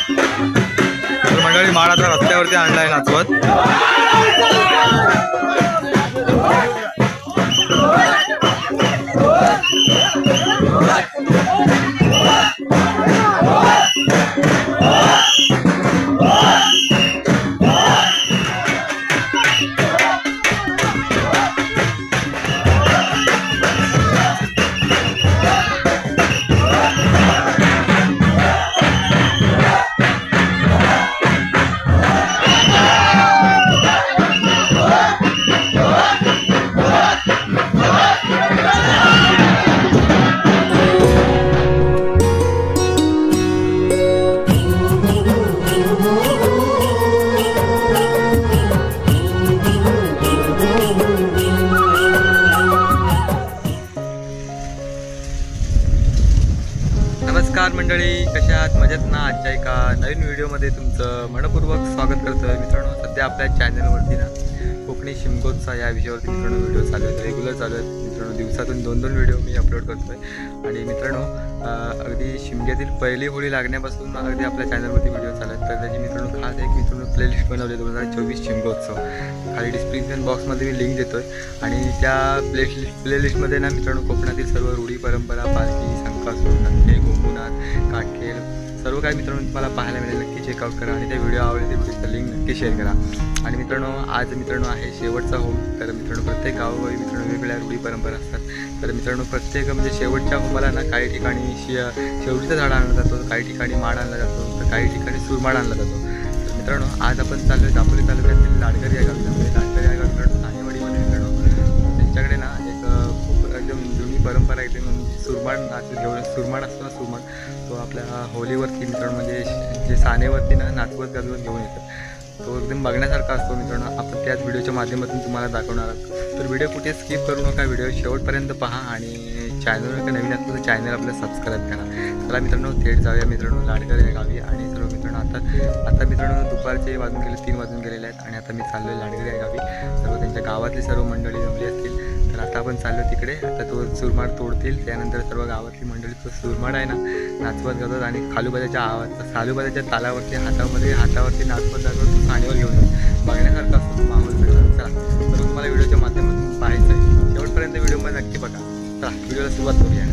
तर मंडळी माड आता रस्त्यावरती आणलाय नाचवत. नमस्कार मंडळी, कशा आहात? मजेत ना? आजच्या एका नवीन व्हिडिओमध्ये तुमचं मनपूर्वक स्वागत करतोय. मित्रांनो, सध्या आपल्या चॅनलवरती ना कोकणी शिमगोत्सव या विषयावरती मित्रांनो व्हिडिओ चालू आहेत, रेग्युलर चालू आहेत. मित्रांनो, दिवसातून 2-2 व्हिडिओ मी अपलोड करतोय. आणि मित्रांनो, अगदी शिमग्यातील पहिली होळी लागण्यापासून अगदी आपल्या चॅनलवरती व्हिडिओ चालू आहेत. तर त्याची मित्रांनो खास एक मित्रांनो प्लेलिस्ट बनवली 2024 शिमगोत्सव. खाली डिस्क्रिप्शन बॉक्समध्ये मी लिंक देतोय. आणि त्या प्लेलिस्टमध्ये ना मित्रांनो कोकणातील सर्व रूढी परंपरा, पालखी, संकासूर, नंदे, गोकुनाथ, काटकेल सर्व काही मित्रांनो तुम्हाला पाहायला मिळेल. नक्की चेकआउट करा आणि त्या व्हिडिओ आवडले तर व्हिडिओचं लिंक नक्की शेअर करा. आणि मित्रांनो, आज मित्रांनो आहे शेवटचा होम. तर मित्रांनो, प्रत्येक गावोगावी मित्रांनो वेगवेगळ्या रूढी परंपरा असतात. तर मित्रांनो, प्रत्येक म्हणजे शेवटच्या होमाला ना काही ठिकाणी शेवटीचं झाड आणलं जातो, काही ठिकाणी माड आणला जातो, तर काही ठिकाणी सुरमाड आणला जातो. तर मित्रांनो, आज आपण चाललो आहे दापोली तालुक्यातील लाडकर या गावी. लाडकर या गावी मित्रांनो सानेवाडीमध्ये मित्रांनो त्यांच्याकडे ना एक खूप एकदम जुनी परंपरा आहे. ते सुरमाड नाच घेऊन, सुरमाड असतो ना सुरमाड, तो आपल्या होलीवरती मित्रांनो म्हणजे जे सानेवरती ना नाचवत गाजवत घेऊन येतात. तो एकदम बघण्यासारखा असतो मित्रांनो. आपण त्याच व्हिडिओच्या माध्यमातून तुम्हाला दाखवणार आहोत. तर व्हिडिओ कुठे स्किप करू नका, व्हिडिओ शेवटपर्यंत पहा. आणि चॅनलवर नवीन असलं तर चॅनल आपल्याला सबस्क्राईब करा. चला मित्रांनो, थेट जाऊया मित्रांनो लाडकर या गावी. आणि सर्व मित्रांनो आता मित्रांनो दुपारचे वाजून गेले, 3 वाजून गेलेले आहेत. आणि आता मी चाललो आहे लाडकर या गावी. सर्व त्यांच्या गावातली सर्व मंडळी जमली असतील. तर आता आपण चाललो तिकडे. आता तो सुरमाड तोडतील, त्यानंतर सर्व गावातली मंडळी तो सुरमाड आहे ना नाचवत जातात. आणि खालूबाजाच्या तालावरती हातावरती नाचवत जातात, तो साणीवर घेऊन येतात. बघण्यासारखा असतो तो माहोल मित्रांनो. चला, तर तुम्हाला व्हिडिओच्या माध्यमातून पाहायचं आहे. शेवटपर्यंत व्हिडिओमध्ये नक्की बघा. चला, व्हिडिओला सुरुवात करूया.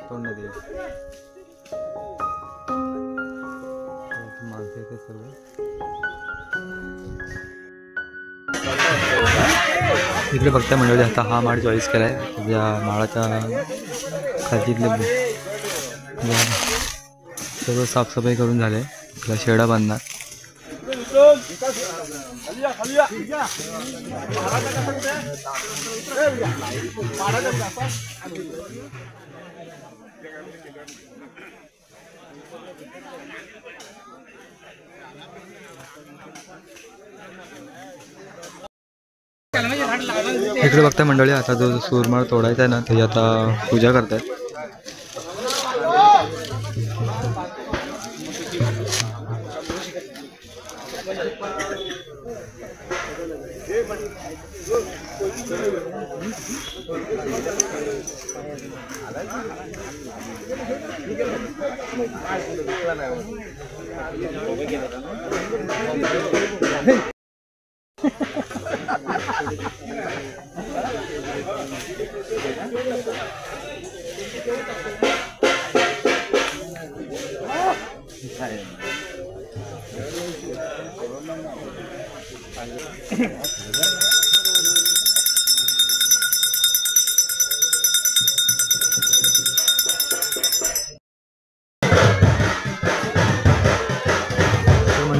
तोडण्यात येईल. माणसं इथे सर्व इकडे बघता मंडळी. आता हा माड चॉईस केला आहे. या माळाच्या खालतीतले सर्व साफसफाई करून झाले. त्याला शेडा बांधणार. इकडे बघता मंडळी. आता जो सुरमाळ तोडायचा आहे ना, त्याची आता पूजा करतात.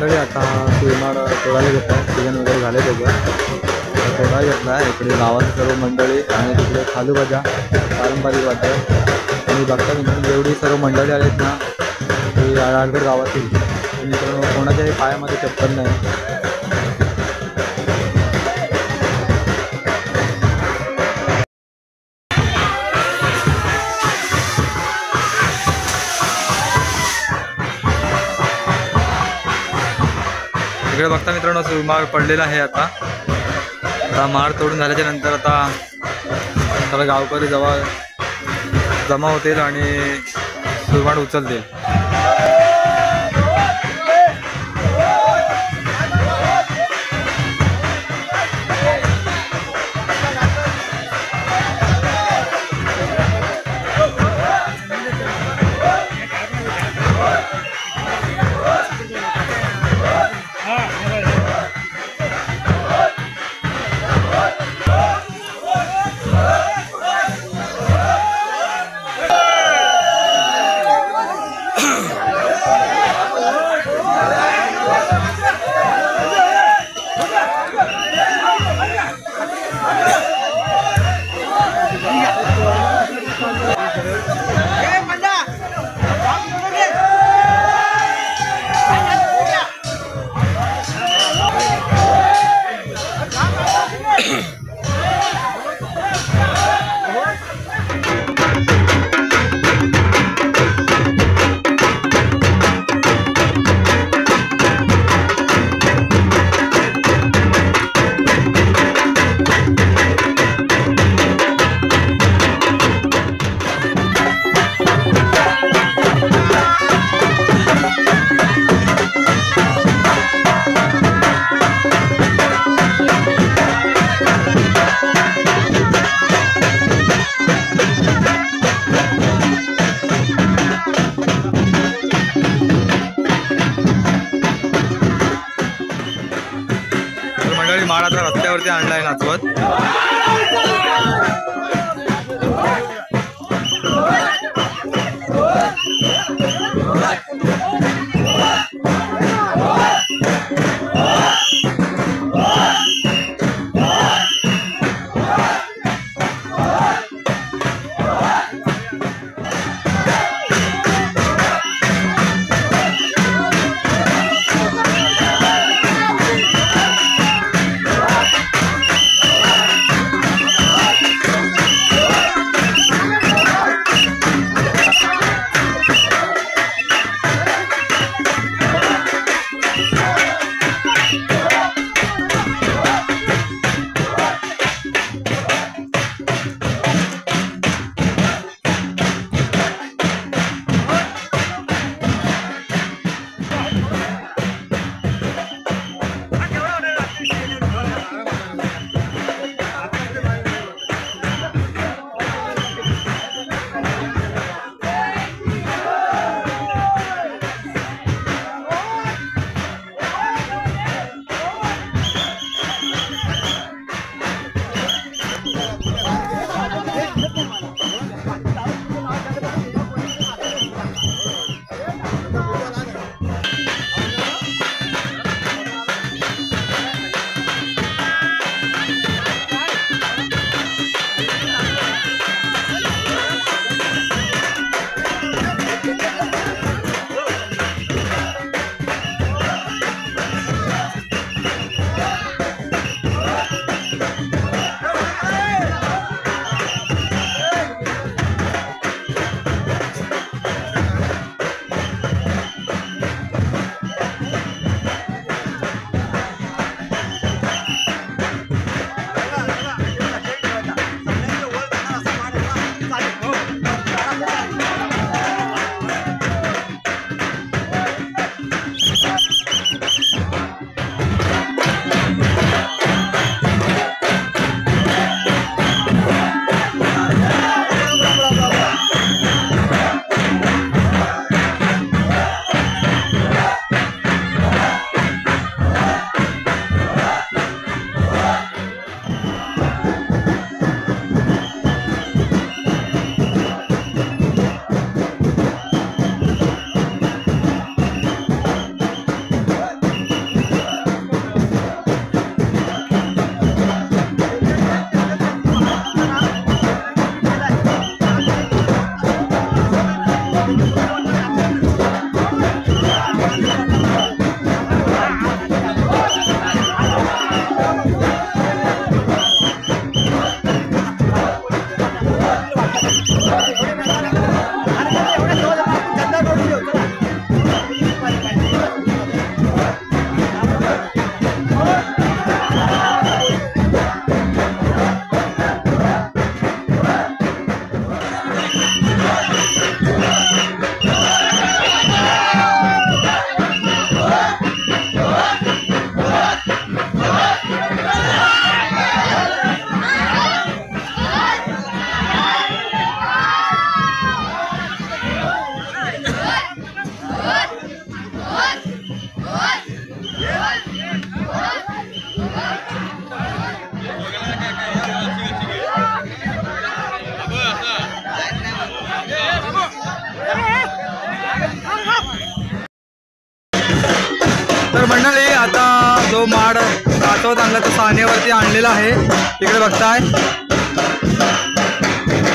मंडळी आता सुरमाड तोडायला घेत आहे, सीजन वगैरे झाले त्याचं तोडायला घेतला आहे. इकडे गावातील सर्व मंडळी आणि तिकडे खालूबाजा पारंपरिक वाद्य आणि बघता मित्रांनो जेवढी सर्व मंडळी आहेत ना ती आडगड गावातील. मित्रांनो कोणाच्याही पायामध्ये चप्पल नाही. इकडे बघता मित्रांनो सुरमाळ पडलेला आहे. आता माळ तोडून झाल्याच्या नंतर आता सर्व गावकरी जमा होतील आणि सुरमाळ उचलतील. माळ आता रस्त्यावरती आणलाय नाचवत. तर मंडळी आता जो माड नाचवत आणला तो सानेवरती आणलेला आहे. इकडे बघताय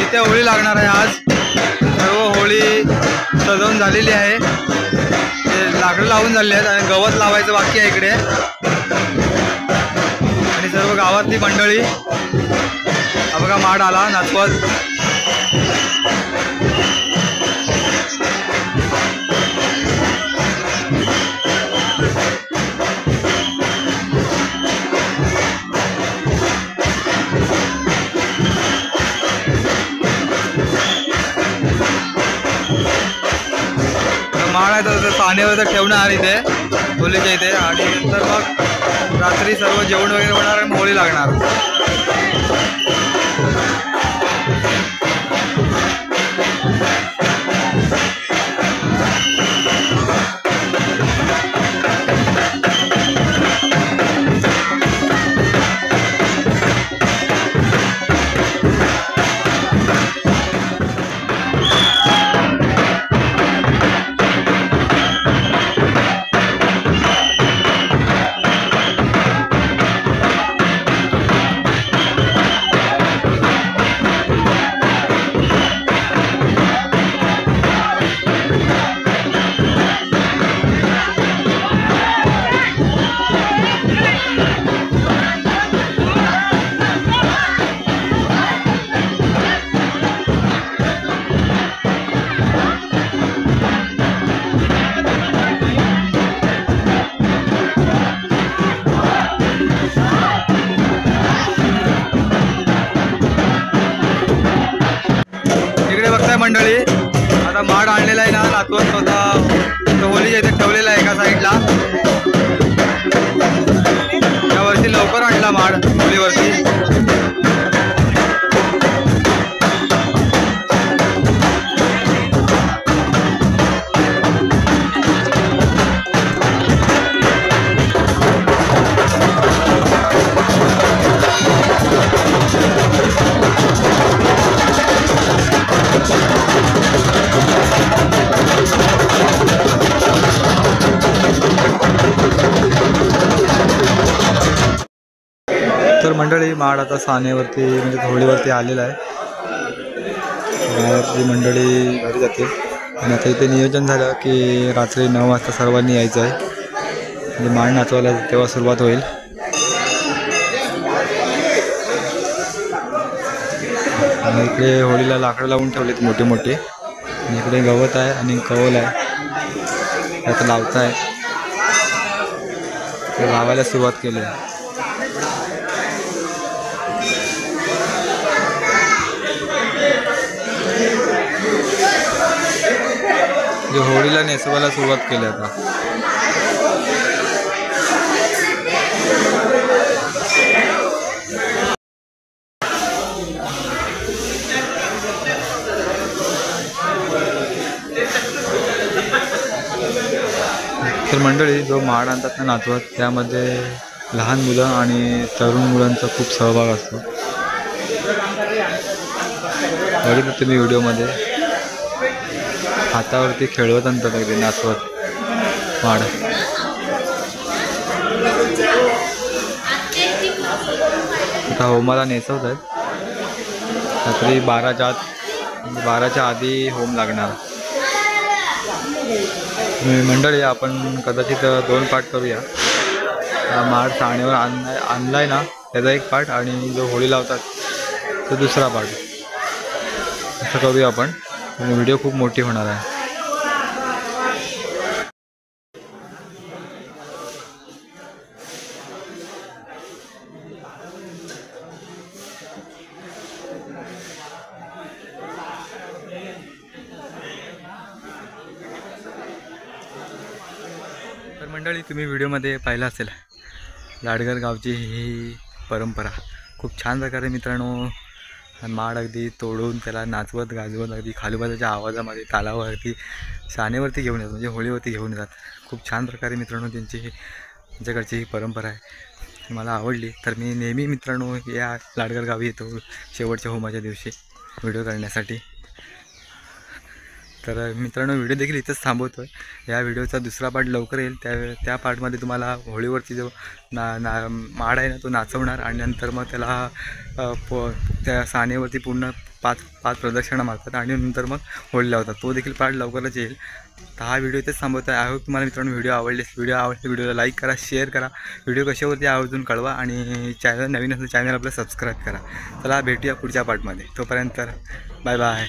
इथे होळी लागणार आहे. आज सर्व होळी सजवून झालेली आहे. लाकडं लावून झालेली आहेत आणि गवत लावायचं बाकी आहे इकडे. आणि सर्व गावातली मंडळी हा बघा माड आला नाचवत. माळ आहे तर पाण्यावर तर ठेवणार इथे होलीच्या इथे. आणि नंतर मग रात्री सर्व जेवण वगैरे होणार आणि होळी लागणार. मंडळी आता माड आणलेला आहे ना नाचवत स्वतः होलीच्या इथे ठेवलेला आहे एका साईडला. यावर्षी लवकर आणला माड होलीवरती. तर मंडळी माड आता सानेवरती म्हणजे होळीवरती आलेला आहे. गावातली मंडळी घरी जातील आणि आता इथे नियोजन झालं की रात्री 9 वाजता सर्वांनी यायचं आहे. म्हणजे माड नाचवायला तेव्हा सुरुवात होईल. आणि इकडे होळीला लाकडं लावून ठेवलेत मोठे मोठे. आणि इकडे गवत आहे आणि कौल आहे आता लावत आहे. लावायला सुरुवात केली आहे. होळीला नेसवायला सुरुवात केली आता. तर मंडळी जो माड आणतात ना नाचवत त्यामध्ये लहान मुलं आणि तरुण मुलांचा खूप सहभाग असतो. बघितलं तुम्ही व्हिडिओमध्ये हातावरती खेळवत आणतात अगदी नाचवत माड. आता होमाला नेसवत आहेत. रात्री 12च्या आधी होम लागणार. मंडळी आपण कदाचित 2 पार्ट करूया. माड साणेवर आणलाय ना त्याचा एक पार्ट आणि जो होळी लावतात तो दुसरा पार्ट असं करूया आपण. व्हिडिओ खूप मोठी होणार आहे. तर मंडळी तुम्ही व्हिडिओमध्ये पाहिलं असेल लाडगर गावची ही परंपरा खूप छान प्रकारे मित्रांनो माड अगदी तोडून त्याला नाचवत गाजवत अगदी खालूबाजाच्या आवाजामध्ये तालावरती सानेवरती घेऊन येतात म्हणजे होळीवरती घेऊन येतात. खूप छान प्रकारे मित्रांनो त्यांच्याकडची ही परंपरा आहे. मला आवडली तर मी नेहमी मित्रांनो या लाडगर गावी येतो शेवटच्या होमाच्या दिवशी व्हिडिओ करण्यासाठी. तर मित्रांनो व्हिडिओ देखील इथंच थांबवतो आहे. या व्हिडिओचा दुसरा पार्ट लवकर येईल. त्या पार्टमध्ये तुम्हाला होळीवरती जो माड आहे ना तो नाचवणार आणि नंतर मग त्याला त्या सानेवरती पूर्ण पाच प्रदक्षिणा मारतात आणि नंतर मग होळी लावतात. तो देखील पार्ट लवकरच येईल. तर हा व्हिडिओ इथेच थांबवतो आहे. आय होप तुम्हाला मित्रांनो व्हिडिओ आवडले व्हिडिओला लाईक करा, शेअर करा, व्हिडिओ कशावरती आवर्जून कळवा आणि चॅनल नवीन असेल चॅनल आपलं सबस्क्राईब करा. चला भेटूया पुढच्या पार्टमध्ये. तोपर्यंत बाय बाय.